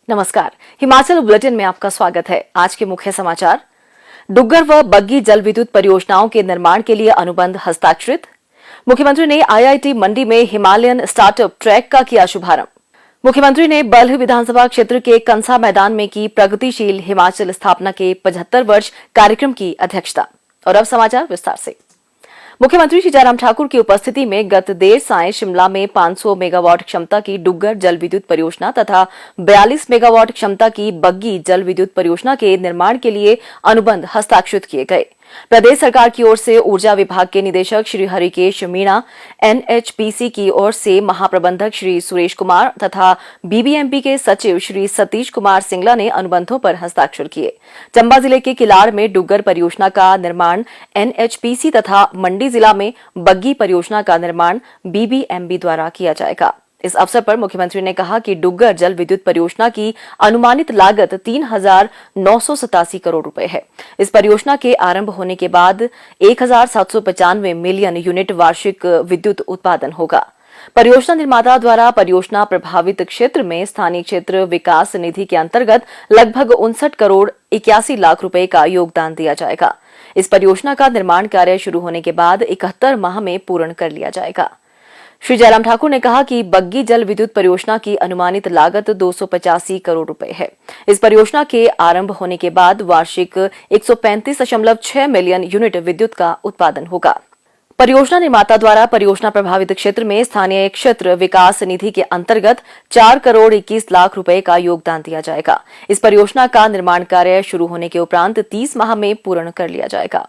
नमस्कार, हिमाचल बुलेटिन में आपका स्वागत है। आज के मुख्य समाचार। डुग्गर व बग्गी जल विद्युत परियोजनाओं के निर्माण के लिए अनुबंध हस्ताक्षरित। मुख्यमंत्री ने आईआईटी मंडी में हिमालयन स्टार्टअप ट्रैक का किया शुभारंभ। मुख्यमंत्री ने बल्ह विधानसभा क्षेत्र के कंसा मैदान में की प्रगतिशील हिमाचल स्थापना के 75 वर्ष कार्यक्रम की अध्यक्षता। और अब समाचार विस्तार से। मुख्यमंत्री श्री जयराम ठाकुर की उपस्थिति में गत देर सायं शिमला में 500 मेगावाट क्षमता की डुग्गर जल विद्युत परियोजना तथा 42 मेगावाट क्षमता की बग्गी जल विद्युत परियोजना के निर्माण के लिए अनुबंध हस्ताक्षरित किए गए। प्रदेश सरकार की ओर से ऊर्जा विभाग के निदेशक श्री हरिकेश मीणा, एनएचपीसी की ओर से महाप्रबंधक श्री सुरेश कुमार तथा बीबीएमपी के सचिव श्री सतीश कुमार सिंगला ने अनुबंधों पर हस्ताक्षर किए। चंबा जिले के किलाड़ में डुग्गर परियोजना का निर्माण एनएचपीसी तथा मंडी जिला में बग्गी परियोजना का निर्माण बीबीएमबी द्वारा किया जाएगा। इस अवसर पर मुख्यमंत्री ने कहा कि डुग्गर जल विद्युत परियोजना की अनुमानित लागत 3,987 करोड़ रुपए है। इस परियोजना के आरंभ होने के बाद 1,795 मिलियन यूनिट वार्षिक विद्युत उत्पादन होगा। परियोजना निर्माता द्वारा परियोजना प्रभावित क्षेत्र में स्थानीय क्षेत्र विकास निधि के अंतर्गत लगभग 59 करोड़ 81 लाख रुपए का योगदान दिया जाएगा। इस परियोजना का निर्माण कार्य शुरू होने के बाद 71 माह में पूर्ण कर लिया जाएगा। श्री जयराम ठाकुर ने कहा कि बग्गी जल विद्युत परियोजना की अनुमानित लागत 285 करोड़ रुपए है। इस परियोजना के आरंभ होने के बाद वार्षिक 135.6 मिलियन यूनिट विद्युत का उत्पादन होगा। परियोजना निर्माता द्वारा परियोजना प्रभावित क्षेत्र में स्थानीय क्षेत्र विकास निधि के अंतर्गत 4 करोड़ 21 लाख रुपए का योगदान दिया जाएगा। इस परियोजना का निर्माण कार्य शुरू होने के उपरांत 30 माह में पूर्ण कर लिया जाएगा।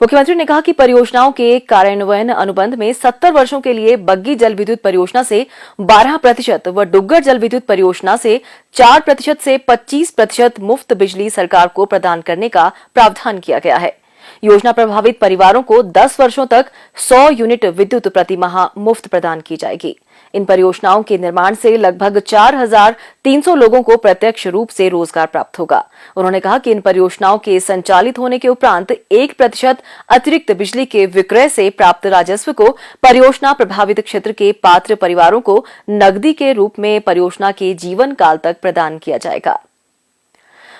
मुख्यमंत्री ने कहा कि परियोजनाओं के कार्यान्वयन अनुबंध में 70 वर्षों के लिए बग्गी जल विद्युत परियोजना से 12% व डुग्गर जल विद्युत परियोजना से 4% से 25% मुफ्त बिजली सरकार को प्रदान करने का प्रावधान किया गया है। योजना प्रभावित परिवारों को 10 वर्षों तक 100 यूनिट विद्युत प्रति माह मुफ्त प्रदान की जाएगी। इन परियोजनाओं के निर्माण से लगभग 4,300 लोगों को प्रत्यक्ष रूप से रोजगार प्राप्त होगा। उन्होंने कहा कि इन परियोजनाओं के संचालित होने के उपरांत 1% अतिरिक्त बिजली के विक्रय से प्राप्त राजस्व को परियोजना प्रभावित क्षेत्र के पात्र परिवारों को नकदी के रूप में परियोजना के जीवन काल तक प्रदान किया जाएगा।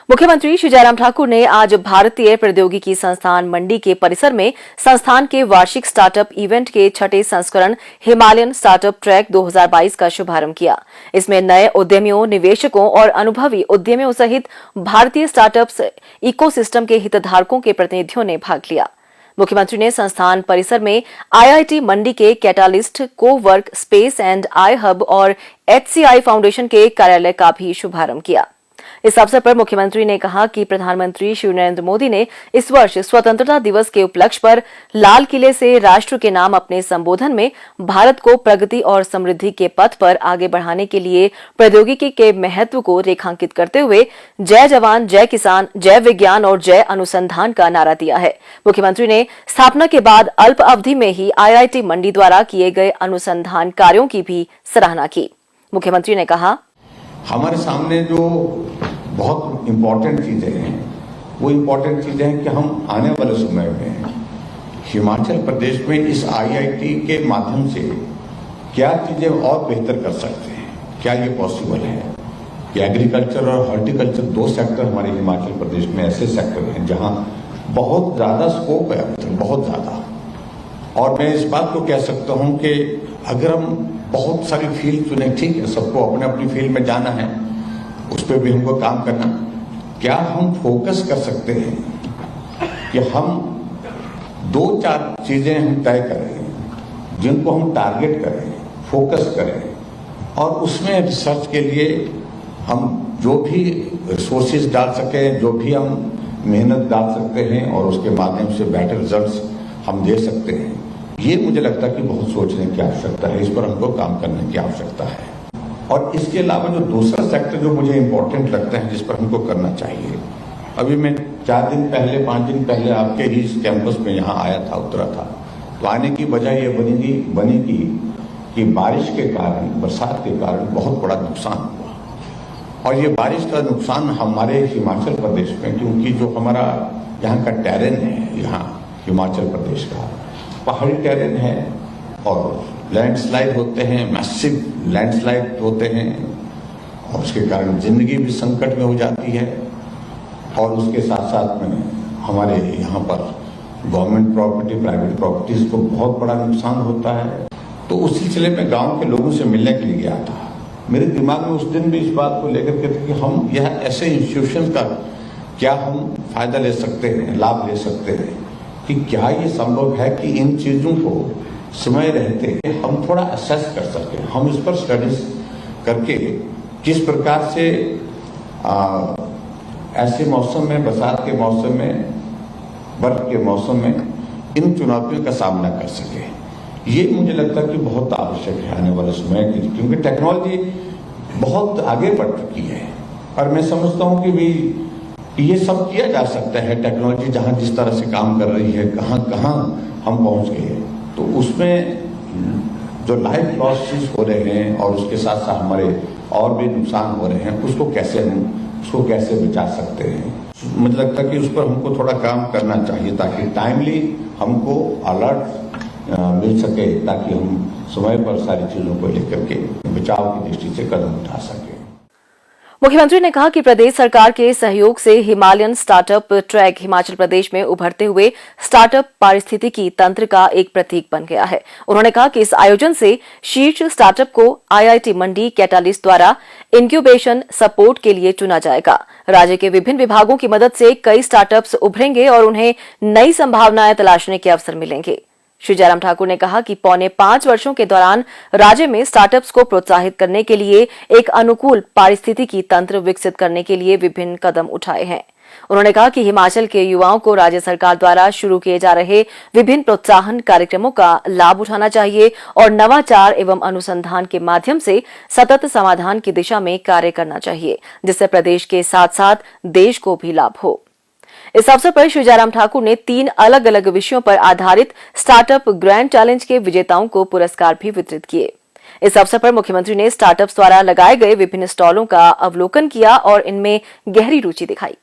मुख्यमंत्री श्री जयराम ठाकुर ने आज भारतीय प्रौद्योगिकी संस्थान मंडी के परिसर में संस्थान के वार्षिक स्टार्टअप इवेंट के 6ठे संस्करण हिमालयन स्टार्टअप ट्रैक 2022 का शुभारंभ किया। इसमें नए उद्यमियों, निवेशकों और अनुभवी उद्यमियों सहित भारतीय स्टार्टअप्स इकोसिस्टम के हितधारकों के प्रतिनिधियों ने भाग लिया। मुख्यमंत्री ने संस्थान परिसर में आईआईटी मंडी के catalyst, co-work space and I hub और एचसीआई फाउंडेशन के कार्यालय का भी शुभारंभ किया। इस अवसर पर मुख्यमंत्री ने कहा कि प्रधानमंत्री श्री नरेंद्र मोदी ने इस वर्ष स्वतंत्रता दिवस के उपलक्ष्य पर लाल किले से राष्ट्र के नाम अपने संबोधन में भारत को प्रगति और समृद्धि के पथ पर आगे बढ़ाने के लिए प्रौद्योगिकी के महत्व को रेखांकित करते हुए जय जवान, जय किसान, जय विज्ञान और जय अनुसंधान का नारा दिया है। मुख्यमंत्री ने स्थापना के बाद अल्प अवधि में ही आईआईटी मंडी द्वारा किए गए अनुसंधान कार्यों की भी सराहना की। मुख्यमंत्री ने कहा, हमारे सामने जो बहुत इम्पोर्टेंट चीजें हैं वो इम्पोर्टेंट चीजें हैं कि हम आने वाले समय में हिमाचल प्रदेश में इस आईआईटी के माध्यम से क्या चीजें और बेहतर कर सकते हैं, क्या ये पॉसिबल है कि एग्रीकल्चर और हॉर्टिकल्चर 2 सेक्टर हमारे हिमाचल प्रदेश में ऐसे सेक्टर हैं जहां बहुत ज्यादा स्कोप है, बहुत ज्यादा। और मैं इस बात को कह सकता हूं कि अगर हम बहुत सारी फील्ड चुने, ठीक है, सबको अपने अपनी फील्ड में जाना है, उस पर भी हमको काम करना, क्या हम फोकस कर सकते हैं कि हम 2-4 चीजें हम तय करें जिनको हम टारगेट करें, फोकस करें और उसमें रिसर्च के लिए हम जो भी रिसोर्सेज डाल सकें, जो भी हम मेहनत डाल सकते हैं और उसके माध्यम से बेटर रिजल्ट्स हम दे सकते हैं। ये मुझे लगता है कि बहुत सोचने की आवश्यकता है, इस पर हमको काम करने की आवश्यकता है। और इसके अलावा जो दूसरा सेक्टर जो मुझे इम्पोर्टेंट लगता है जिस पर हमको करना चाहिए, अभी मैं 4 दिन पहले 5 दिन पहले आपके ही कैंपस में यहाँ आया था, उतरा था, तो आने की वजह ये बनेगी कि बारिश के कारण, बरसात के कारण बहुत बड़ा नुकसान हुआ। और ये बारिश का नुकसान हमारे हिमाचल प्रदेश में, क्योंकि जो हमारा यहाँ का टेरेन है, यहाँ हिमाचल प्रदेश का पहाड़ी टेरेन है और लैंडस्लाइड होते हैं, मैसिव लैंडस्लाइड होते हैं और उसके कारण जिंदगी भी संकट में हो जाती है और उसके साथ साथ में हमारे यहाँ पर गवर्नमेंट प्रॉपर्टी, प्राइवेट प्रॉपर्टीज को बहुत बड़ा नुकसान होता है। तो उस सिलसिले में गांव के लोगों से मिलने के लिए गया था। मेरे दिमाग में उस दिन भी इस बात को लेकर के थे कि हम यह ऐसे इंस्टीट्यूशन का क्या हम फायदा ले सकते हैं, लाभ ले सकते हैं, कि क्या ये संभव है कि इन चीजों को समय रहते हम थोड़ा असेस कर सकें, हम इस पर स्टडीज करके किस प्रकार से ऐसे मौसम में, बरसात के मौसम में, बर्फ के मौसम में इन चुनौतियों का सामना कर सके। ये मुझे लगता है कि बहुत आवश्यक है आने वाले समय की, क्योंकि टेक्नोलॉजी बहुत आगे बढ़ चुकी है और मैं समझता हूँ कि भी ये सब किया जा सकता है। टेक्नोलॉजी जहाँ जिस तरह से काम कर रही है, कहाँ कहाँ हम पहुँच गए, तो उसमें जो लाइफ लॉसेस हो रहे हैं और उसके साथ साथ हमारे और भी नुकसान हो रहे हैं, उसको कैसे बचा सकते हैं। मुझे लगता है कि उस पर हमको थोड़ा काम करना चाहिए ताकि टाइमली हमको अलर्ट मिल सके, ताकि हम समय पर सारी चीजों को लेकर के बचाव की दृष्टि से कदम उठा सके। मुख्यमंत्री ने कहा कि प्रदेश सरकार के सहयोग से Himalayan startup track Himachal Pradesh में उभरते हुए स्टार्टअप पारिस्थितिकी तंत्र का एक प्रतीक बन गया है। उन्होंने कहा कि इस आयोजन से शीर्ष स्टार्टअप को आईआईटी मंडी कैटालिस्ट द्वारा इंक्यूबेशन सपोर्ट के लिए चुना जाएगा। राज्य के विभिन्न विभागों की मदद से कई स्टार्टअप्स उभरेंगे और उन्हें नई संभावनाएं तलाशने के अवसर मिलेंगे। श्री जयराम ठाकुर ने कहा कि पौने 5 वर्षों के दौरान राज्य में स्टार्टअप्स को प्रोत्साहित करने के लिए एक अनुकूल पारिस्थितिकी तंत्र विकसित करने के लिए विभिन्न कदम उठाए हैं। उन्होंने कहा कि हिमाचल के युवाओं को राज्य सरकार द्वारा शुरू किए जा रहे विभिन्न प्रोत्साहन कार्यक्रमों का लाभ उठाना चाहिए और नवाचार एवं अनुसंधान के माध्यम से सतत समाधान की दिशा में कार्य करना चाहिए, जिससे प्रदेश के साथ साथ देश को भी लाभ हो। इस अवसर पर श्री जयराम ठाकुर ने 3 अलग अलग विषयों पर आधारित स्टार्टअप ग्रैंड चैलेंज के विजेताओं को पुरस्कार भी वितरित किए। इस अवसर पर मुख्यमंत्री ने स्टार्टअप्स द्वारा लगाए गए विभिन्न स्टॉलों का अवलोकन किया और इनमें गहरी रुचि दिखाई।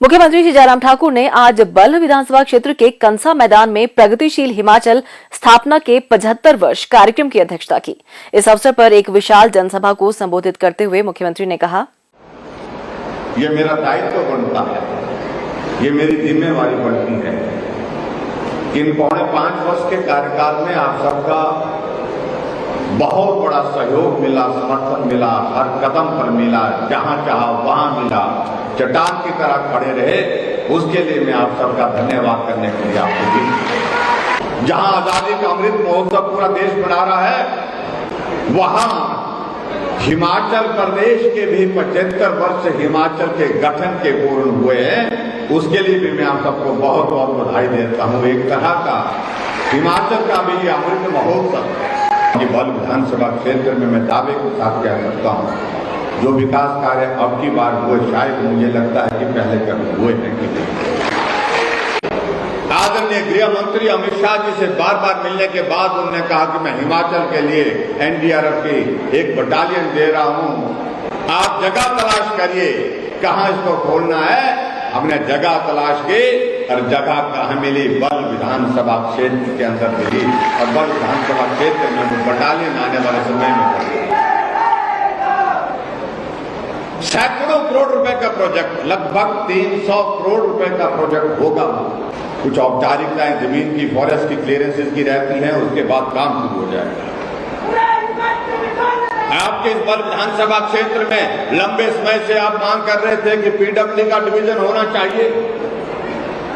मुख्यमंत्री श्री जयराम ठाकुर ने आज बल्ह विधानसभा क्षेत्र के कंसा मैदान में प्रगतिशील हिमाचल स्थापना के 75 वर्ष कार्यक्रम की अध्यक्षता की। इस अवसर पर एक विशाल जनसभा को संबोधित करते हुए मुख्यमंत्री ने कहा, ये मेरा दायित्व बनता है, ये मेरी जिम्मेवारी बनती है कि इन पौने 5 वर्ष के कार्यकाल में आप सबका बहुत बड़ा सहयोग मिला, समर्थन मिला, हर कदम पर मिला, जहां चाहा वहां मिला, चट्टान की तरह खड़े रहे। उसके लिए मैं आप सबका धन्यवाद करने के लिए आपको दी। जहां आजादी का अमृत महोत्सव पूरा देश मना रहा है, वहां हिमाचल प्रदेश के भी 75 वर्ष हिमाचल के गठन के पूर्ण हुए हैं। उसके लिए भी मैं आप सबको बहुत बहुत बधाई देता हूं। एक तरह का हिमाचल का भी ये अमृत महोत्सव ये बल्ह विधानसभा क्षेत्र में मैं दावे के साथ कह सकता हूं, जो विकास कार्य अब की बार हुए, शायद मुझे लगता है कि पहले कभी हुए हैं कि नहीं। आदरणीय गृह मंत्री अमित शाह जी से बार बार मिलने के बाद उन्होंने कहा कि मैं हिमाचल के लिए एनडीआरएफ की एक बटालियन दे रहा हूं, आप जगह तलाश करिए कहां इसको खोलना है। हमने जगह तलाश की और जगह कहां मिली, बल्ह विधानसभा क्षेत्र के अंदर मिली और बल्ह विधानसभा क्षेत्र में वो बटालियन आने वाले समय में सैकड़ों करोड़ रुपए का प्रोजेक्ट, लगभग 300 करोड़ रुपए का प्रोजेक्ट होगा। कुछ औपचारिकताएं जमीन की, फॉरेस्ट की क्लियरेंसेस की रहती हैं, उसके बाद काम शुरू हो जाएगा। आपके इस बल्ह विधानसभा क्षेत्र में लंबे समय से आप मांग कर रहे थे कि पीडब्ल्यू का डिवीजन होना चाहिए,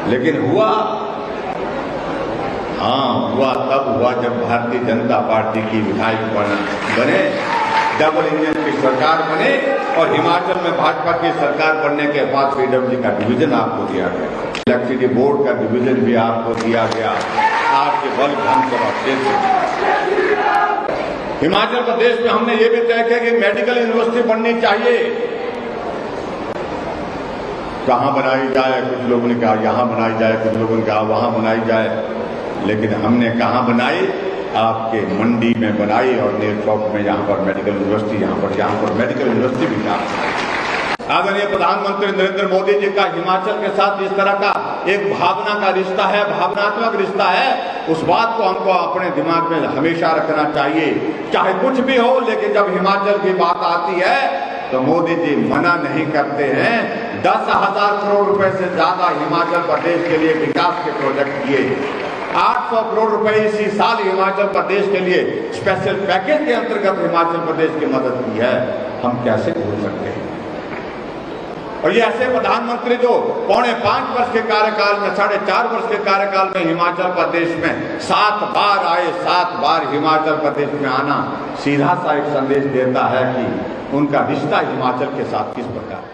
लेकिन हुआ? हाँ, हुआ तब हुआ जब भारतीय जनता पार्टी की विधायक बने, डबल इंजन की सरकार बने और हिमाचल में भाजपा की सरकार बनने के बाद पीडब्ल्यू का डिवीजन आपको दिया गया, इलेक्ट्रिसिटी बोर्ड का डिवीजन भी आपको दिया गया। आपके बल्ह विधानसभा क्षेत्र हिमाचल प्रदेश में हमने ये भी तय किया कि मेडिकल यूनिवर्सिटी बननी चाहिए। कहां बनाई जाए, कुछ लोगों ने कहा यहां बनाई जाए, कुछ लोगों ने कहा वहां बनाई जाए, लेकिन हमने कहां बनाई? आपके मंडी में बनाई और नेरचौक में यहां पर मेडिकल यूनिवर्सिटी, यहां पर मेडिकल यूनिवर्सिटी भी था। आदरणीय प्रधानमंत्री नरेंद्र मोदी जी का हिमाचल के साथ इस तरह का एक भावना का रिश्ता है, भावनात्मक रिश्ता है। उस बात को हमको अपने दिमाग में हमेशा रखना चाहिए। चाहे कुछ भी हो, लेकिन जब हिमाचल की बात आती है तो मोदी जी मना नहीं करते हैं। 10,000 करोड़ रुपए से ज्यादा हिमाचल प्रदेश के लिए विकास के प्रोजेक्ट किए। 800 करोड़ रुपए इसी साल हिमाचल प्रदेश के लिए स्पेशल पैकेज के अंतर्गत हिमाचल प्रदेश की मदद की है। हम कैसे भूल सकते हैं? और ये ऐसे प्रधानमंत्री जो 4.5 वर्ष के कार्यकाल में, 4.5 वर्ष के कार्यकाल में हिमाचल प्रदेश में 7 बार आए, 7 बार हिमाचल प्रदेश में आना सीधा सा एक संदेश देता है कि उनका रिश्ता हिमाचल के साथ किस प्रकार है।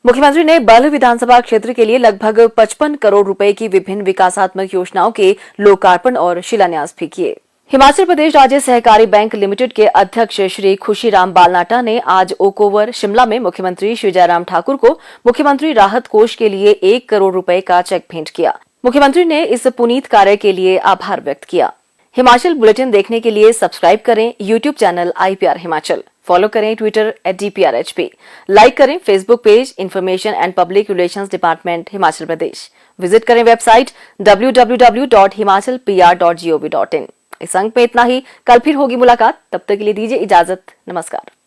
मुख्यमंत्री ने बल्ह विधानसभा क्षेत्र के लिए लगभग 55 करोड़ रुपए की विभिन्न विकासात्मक योजनाओं के लोकार्पण और शिलान्यास भी किए। हिमाचल प्रदेश राज्य सहकारी बैंक लिमिटेड के अध्यक्ष श्री खुशीराम बालनाटा ने आज ओकओवर शिमला में मुख्यमंत्री श्री जयराम ठाकुर को मुख्यमंत्री राहत कोष के लिए 1 करोड़ रुपए का चेक भेंट किया। मुख्यमंत्री ने इस पुनीत कार्य के लिए आभार व्यक्त किया। हिमाचल बुलेटिन देखने के लिए सब्सक्राइब करें YouTube channel IPR Himachal, follow करें ट्विटर @DPRHP, लाइक करें Facebook page information and public relations department Himachal Pradesh, visit करें वेबसाइट www.himachalpr.gov.in। इस अंक में इतना ही। कल फिर होगी मुलाकात, तब तक के लिए दीजिए इजाजत। नमस्कार।